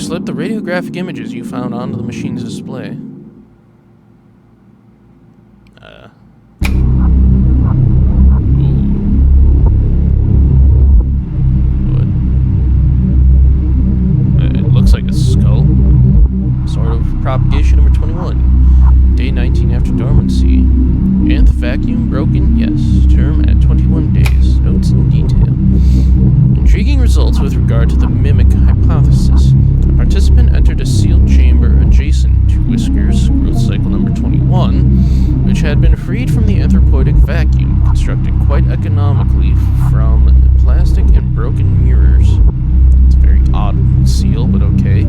slip the radiographic images you found onto the machine's display. Propagation number 21. Day 19 after dormancy. Nth vacuum broken? Yes. Term at 21 days. Notes in detail. Intriguing results with regard to the mimic hypothesis. A participant entered a sealed chamber adjacent to Whiskers, growth cycle number 21, which had been freed from the anthropoidic vacuum, constructed quite economically from plastic and broken mirrors. It's a very odd seal, but okay.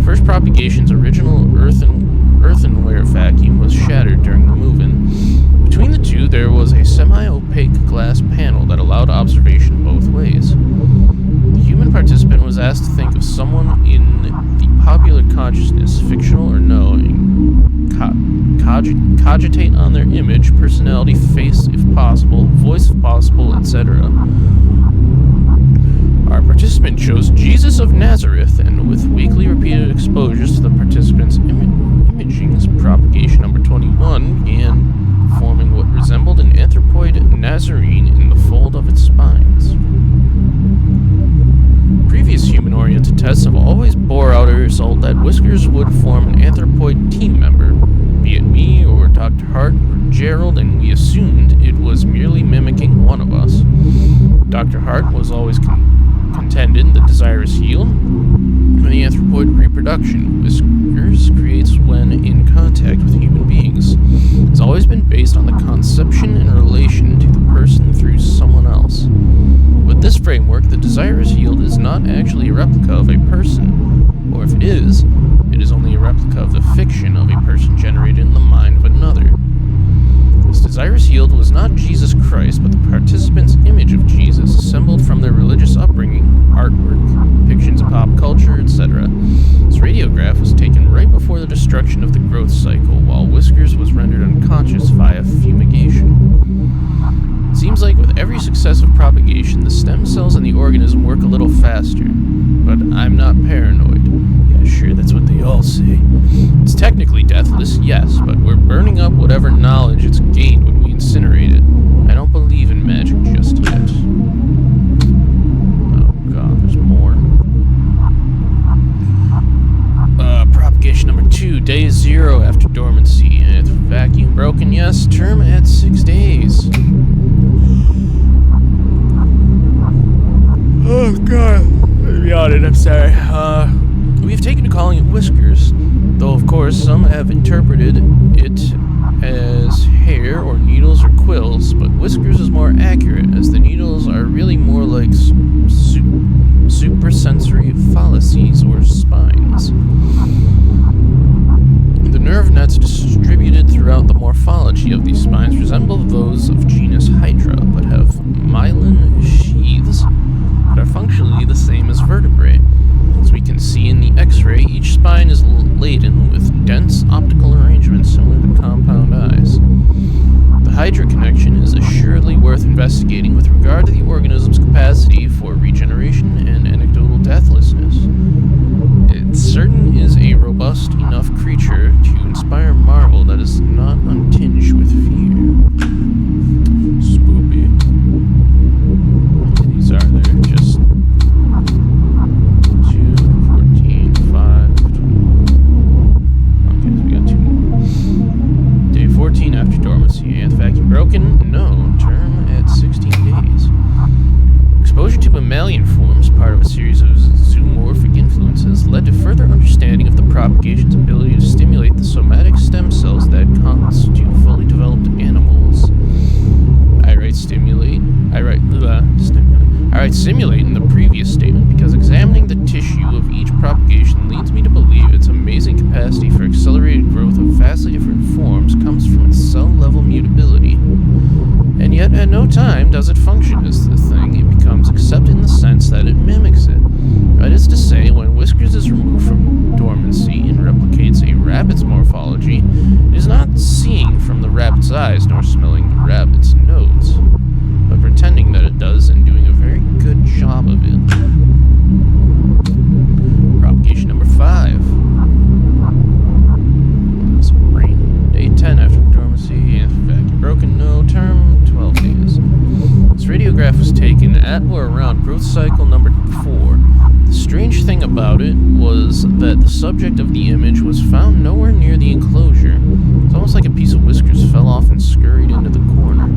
First propagation's original earthenware vacuum was shattered during the move-in. Between the two, there was a semi-opaque glass panel that allowed observation both ways. The human participant was asked to think of someone in the popular consciousness, fictional or no, and cogitate on their image, personality, face if possible, voice if possible, etc. Our participant chose Jesus of Nazareth, and with weekly repeated exposures to the participant's imagings, propagation number 21 began forming what resembled an anthropoid Nazarene in the fold of its spines. Previous human-oriented tests have always bore out a result that Whiskers would form an anthropoid team member, be it me or Dr. Hart or Gerald, and we assumed it was merely mimicking one of us. Dr. Hart was always contended the desire is healed when the anthropoid reproduction Whiskers creates when in contact with human beings has always been based on the conception in relation to the person through someone else. With this framework, the desire is healed is not actually a replica of a person, or if it is only a replica of the fiction of a person generated in the mind of another. This desire is healed was not Jesus Christ, but the participant's image of Jesus, assembled from their religious upbringing, artwork, depictions of pop culture, etc. This radiograph was taken right before the destruction of the growth cycle, while Whiskers was rendered unconscious via fumigation. It seems like with every successive propagation, the stem cells in the organism work a little faster, but I'm not paranoid. Yeah, sure, that's what they all say. It's technically deathless, yes, but we're burning up whatever knowledge it's gained when we incinerate it. I don't believe in magic just yet. Oh god, there's more. Propagation number 2, day 0 after dormancy. Nth vacuum broken, yes. Term at 6 days. Oh god, I'm yawning, I'm sorry. We've taken to calling it Whiskers, though of course some have interpreted it as hair or needles or quills, but Whiskers is more accurate, as the needles are really more like suprasensory fallacies or spines. The nerve nets distributed throughout the morphology of these spines resemble those of genus Hydra, but have myelin sheaths that are functionally the same as vertebrae. As we can see in the X-ray, each spine is laden with dense optical arrangements similar to compound eyes. The Hydra connection is assuredly worth investigating with regard to the organism's capacity for regeneration and anecdotal deathlessness. It certain is a robust enough creature to inspire marvel that is not untinged with fear. Spoopy. These are there, just 2, 14, 5, 12. Okay, so we got 2 more. Day 14 after dormancy. Nth vacuum broken? No. Term at 16 days. Exposure to mammalian forms, part of a series of zoomorphic influences, led to further understanding of the propagation's ability to stimulate the somatic stem cells that constitute fully developed animals. I write simulate in the previous statement because examining the tissue of each propagation leads me to believe its amazing capacity for accelerated growth of vastly different forms comes from its cell-level mutability. And yet at no time does it function as the thing it becomes, except in the sense that it mimics it. That is to say, when Whiskers is removed from dormancy and replicates a rabbit's morphology, it is not seeing from the rabbit's eyes nor smelling the rabbit's nose, but pretending that it does and doing a very good job of it. Propagation number about it was that the subject of the image was found nowhere near the enclosure. It's almost like a piece of whiskers fell off and scurried into the corner.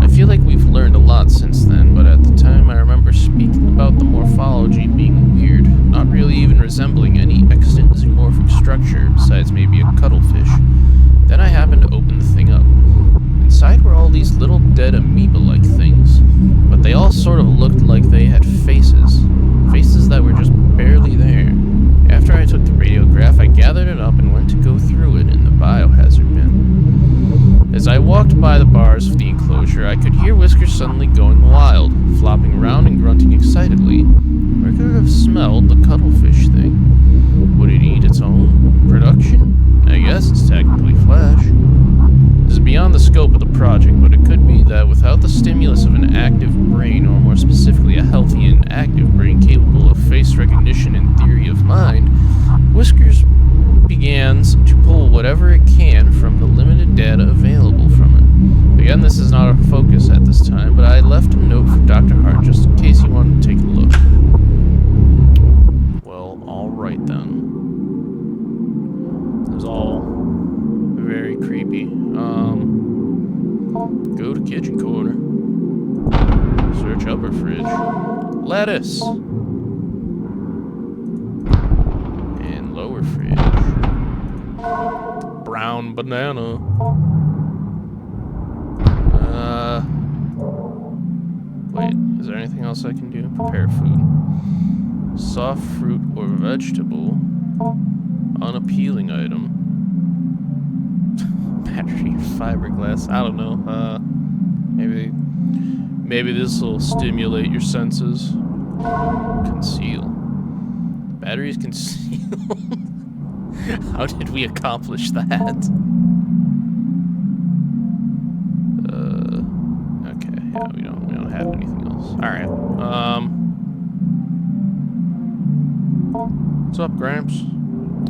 I feel like we've learned a lot since then, but at the time I remember speaking about the morphology being weird, not really even resembling any extant zoomorphic structure besides maybe a cuttlefish. Then I happened to open the thing up. Inside were all these little dead amoeba-like things, but they all sort of looked like they had faces. Faces that were just barely there. After I took the radiograph, I gathered it up and went to go through it in the biohazard bin. As I walked by the bars of the enclosure, I could hear Whiskers suddenly going wild, flopping around and grunting excitedly. Where could it have smelled the cuttlefish thing? Would it eat its own production? I guess it's technically flesh. This is beyond the scope of the project, but it could be that without the stimulus of an active brain, or more specifically a healthy and active brain capable of face recognition and theory of mind, Whiskers begins to pull whatever it can from the limited data available from it. Again, this is not a focus at this time, but I left a note for Dr. Hart just in case he wanted to take a look. Well, alright then. It was all very creepy. Go to kitchen corner. Search upper fridge. Lettuce! And lower fridge. Brown banana. Wait, is there anything else I can do? Prepare food. Soft fruit or vegetable. Unappealing item. Battery, fiberglass. I don't know. Maybe this will stimulate your senses. Conceal. Batteries concealed. How did we accomplish that? Okay. Yeah, we don't have anything else. All right. What's up, Gramps?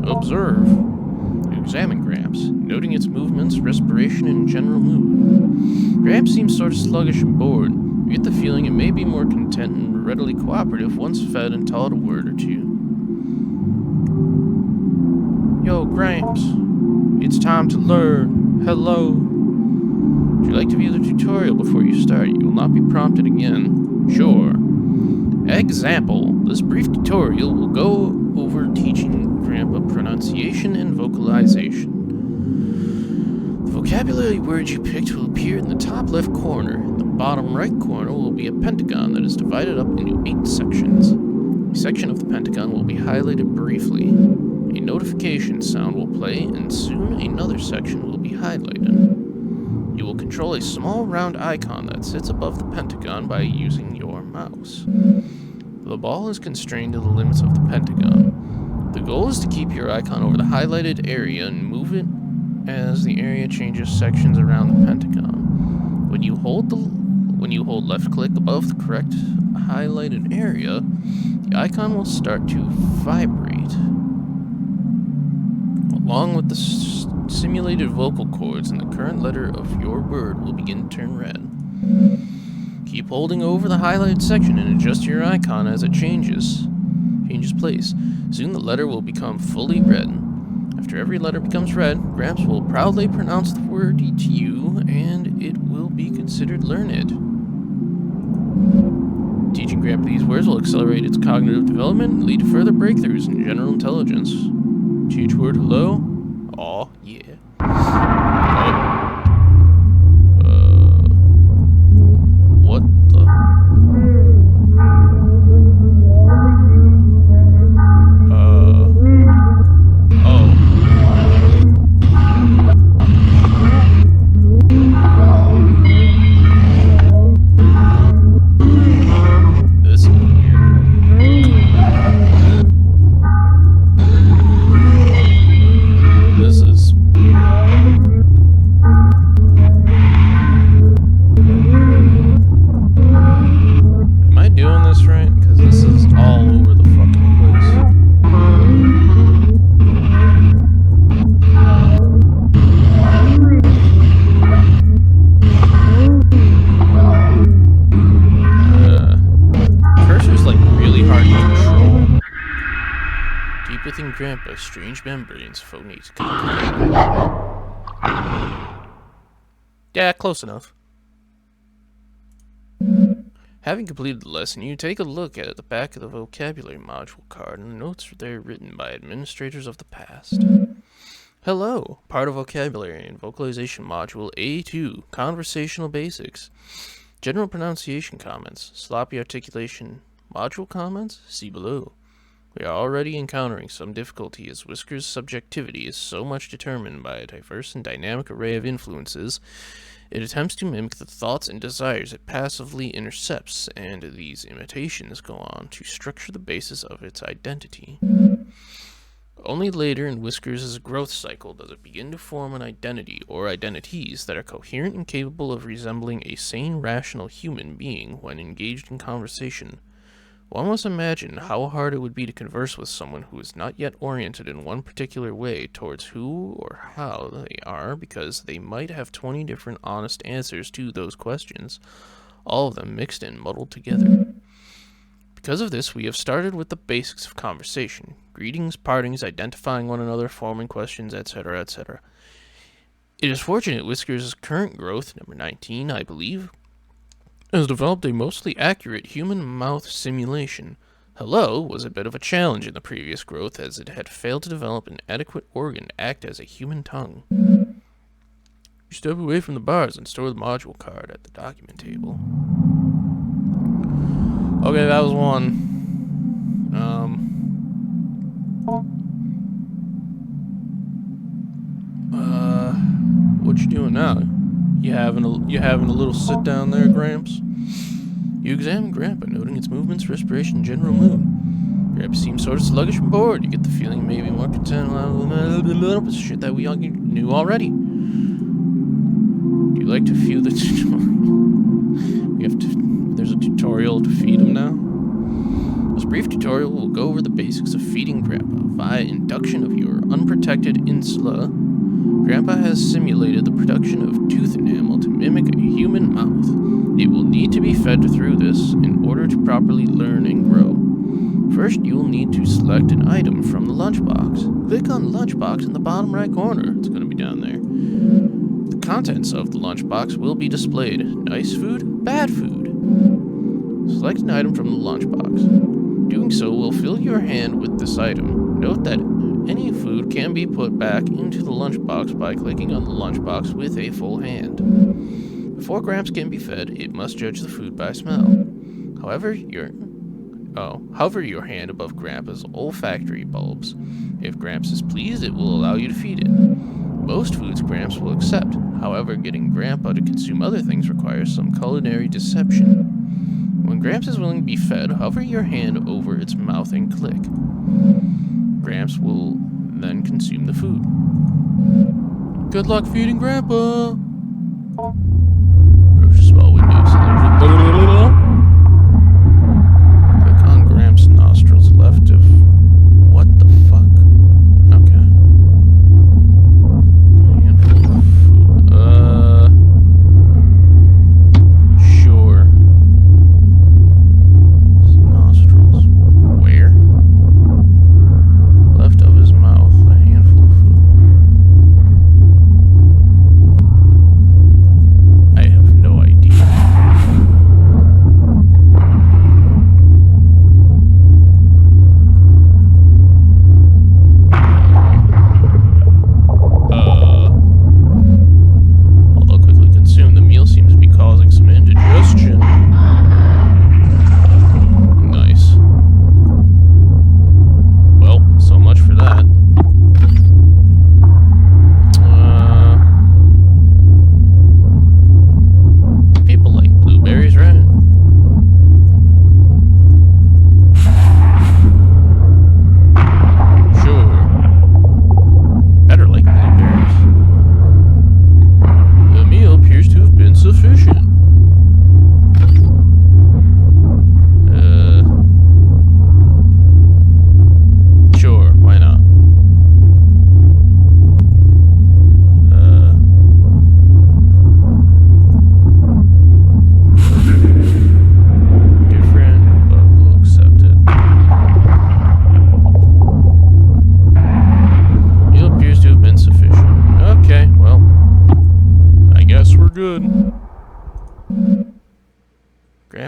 Observe. Examine Gramps, noting its movements, respiration, and general mood. Gramps seems sort of sluggish and bored. You get the feeling it may be more content and readily cooperative once fed and taught a word or two. Yo, Gramps. It's time to learn. Hello. Would you like to view the tutorial before you start? You will not be prompted again. Sure. Example. This brief tutorial will go over teaching Grandpa pronunciation and vocalization. The vocabulary words you picked will appear in the top left corner. In the bottom right corner will be a pentagon that is divided up into 8 sections. A section of the pentagon will be highlighted briefly. A notification sound will play, and soon another section will be highlighted. You will control a small round icon that sits above the pentagon by using your mouse. The ball is constrained to the limits of the pentagon. The goal is to keep your icon over the highlighted area and move it as the area changes sections around the pentagon. When you hold left click above the correct highlighted area, the icon will start to vibrate. Along with the simulated vocal cords, and the current letter of your word will begin to turn red. Keep holding over the highlighted section and adjust your icon as it changes place. Soon the letter will become fully red. After every letter becomes red, Gramps will proudly pronounce the word to you, and it will be considered learned. Teaching Gramps these words will accelerate its cognitive development and lead to further breakthroughs in general intelligence. Teach word hello? Aw, yeah. What the? deep within Grandpa's strange membranes phonate. Yeah, close enough. Having completed the lesson, you take a look at the back of the vocabulary module card, and the notes are there written by administrators of the past. Hello, part of vocabulary and vocalization module A2, conversational basics. General pronunciation comments, sloppy articulation, module comments, see below. We are already encountering some difficulty as Whisker's subjectivity is so much determined by a diverse and dynamic array of influences. It attempts to mimic the thoughts and desires it passively intercepts, and these imitations go on to structure the basis of its identity. Only later in Whisker's growth cycle does it begin to form an identity or identities that are coherent and capable of resembling a sane, rational human being when engaged in conversation. One must imagine how hard it would be to converse with someone who is not yet oriented in one particular way towards who or how they are, because they might have 20 different honest answers to those questions, all of them mixed and muddled together. Because of this, we have started with the basics of conversation: greetings, partings, identifying one another, forming questions, etc., etc. It is fortunate Whisker's current growth, number 19, I believe, has developed a mostly accurate human mouth simulation. Hello was a bit of a challenge in the previous growth, as it had failed to develop an adequate organ to act as a human tongue. You step away from the bars and store the module card at the document table. Okay, that was one. What you doing now? You having a little sit down there, Gramps? You examine Grandpa, noting its movements, respiration, and general mood. Grandpa seems sort of sluggish and bored. You get the feeling maybe more content with shit that we all knew already. Do you like to view the tutorial? There's a tutorial to feed him now. This brief tutorial will go over the basics of feeding Grandpa via induction of your unprotected insula. Grandpa has simulated the production of tooth enamel to mimic a human mouth. It will need to be fed through this in order to properly learn and grow. First, you will need to select an item from the lunchbox. Click on the lunchbox in the bottom right corner. It's going to be down there. The contents of the lunchbox will be displayed. Nice food, bad food. Select an item from the lunchbox. Doing so will fill your hand with this item. Note that any food can be put back into the lunchbox by clicking on the lunchbox with a full hand. Before Gramps can be fed, it must judge the food by smell. Hover your hand above Grandpa's olfactory bulbs. If Gramps is pleased, it will allow you to feed it. Most foods Gramps will accept. However, getting Grandpa to consume other things requires some culinary deception. When Gramps is willing to be fed, hover your hand over its mouth and click. Gramps will then consume the food. Good luck feeding Grandpa! Approach a small window. Click on Gramps' nostrils left of... What the fuck? Okay. Handful of food. Sure. Nostrils. Where? Left of his mouth, a handful of food. I have no idea.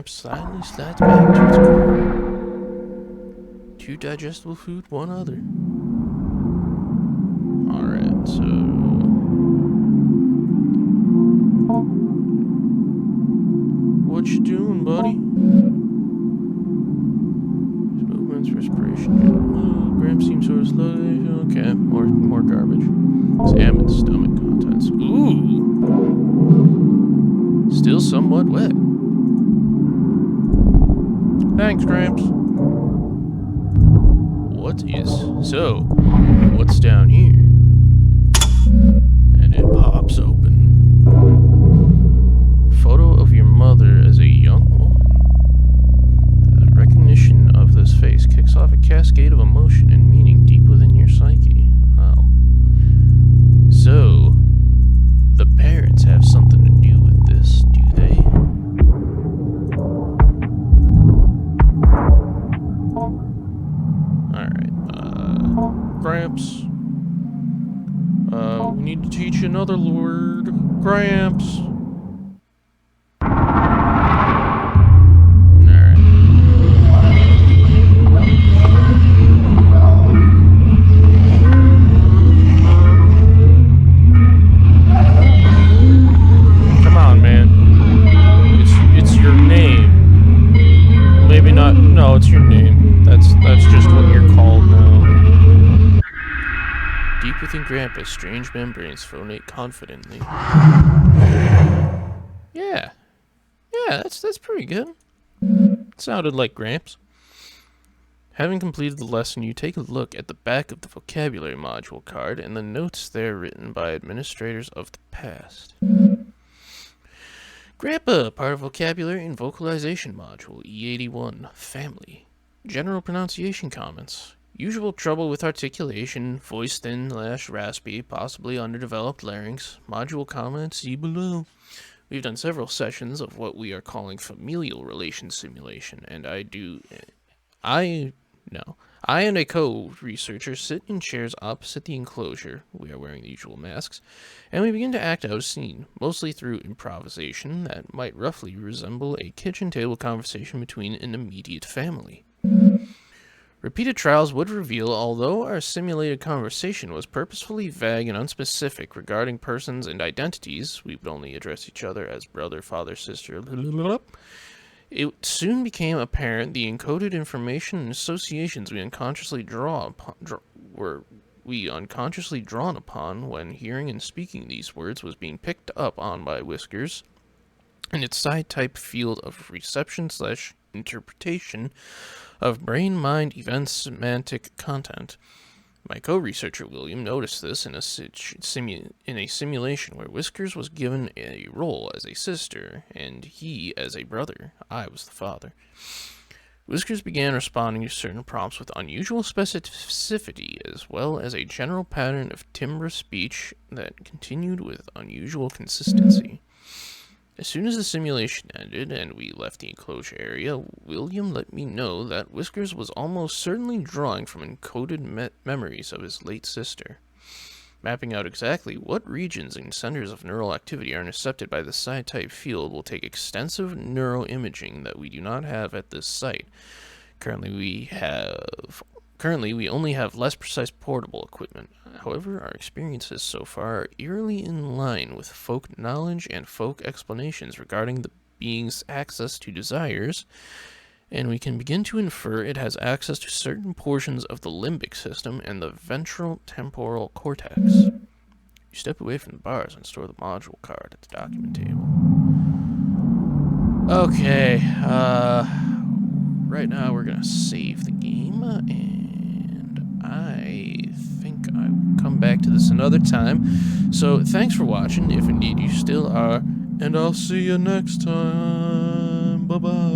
Gramps silently slides back to its corner. 2 digestible food, 1 other. Alright, so... What you doing, buddy? Movements, respiration, Gramps seems sort of sluggish. Okay, more garbage. Examine stomach contents. Ooh! Still somewhat wet. Thanks, Gramps. What's down here? And it pops open. Photo of your mother as a young woman. The recognition of this face kicks off a cascade of emotion and meaning deep within your psyche. Wow. So, the parents have something to do with this, do they? Alright, Gramps. We need to teach you another word. Gramps. Alright. Come on, man. It's your name. Maybe not. No, it's your name. That's just what you're called now. Deep within Grandpa's strange membranes phonate confidently. Yeah, that's pretty good. It sounded like Gramps. Having completed the lesson, you take a look at the back of the vocabulary module card and the notes there written by administrators of the past. Grandpa, part of vocabulary and vocalization module, E81, family. General pronunciation comments. Usual trouble with articulation, voice thin/raspy, possibly underdeveloped larynx. Module comments, see below. We've done several sessions of what we are calling familial relation simulation, and I and a co-researcher sit in chairs opposite the enclosure. We are wearing the usual masks, and we begin to act out a scene, mostly through improvisation that might roughly resemble a kitchen table conversation between an immediate family. Repeated trials would reveal, although our simulated conversation was purposefully vague and unspecific regarding persons and identities, we would only address each other as brother, father, sister, it soon became apparent the encoded information and associations we unconsciously drawn upon when hearing and speaking these words was being picked up on by Whiskers, and its side-type field of reception/interpretation of brain-mind event semantic content. My co-researcher William noticed this in a simulation where Whiskers was given a role as a sister, and he as a brother. I was the father. Whiskers began responding to certain prompts with unusual specificity, as well as a general pattern of timbre speech that continued with unusual consistency. As soon as the simulation ended and we left the enclosure area, William let me know that Whiskers was almost certainly drawing from encoded memories of his late sister. Mapping out exactly what regions and centers of neural activity are intercepted by the side-type field will take extensive neuroimaging that we do not have at this site. Currently, we only have less precise portable equipment. However, our experiences so far are eerily in line with folk knowledge and folk explanations regarding the being's access to desires, and we can begin to infer it has access to certain portions of the limbic system and the ventral temporal cortex. You step away from the bars and store the module card at the document table. Okay, right now we're gonna save the game, and I think I will come back to this another time. So thanks for watching, if indeed you still are, and I'll see you next time. Bye-bye.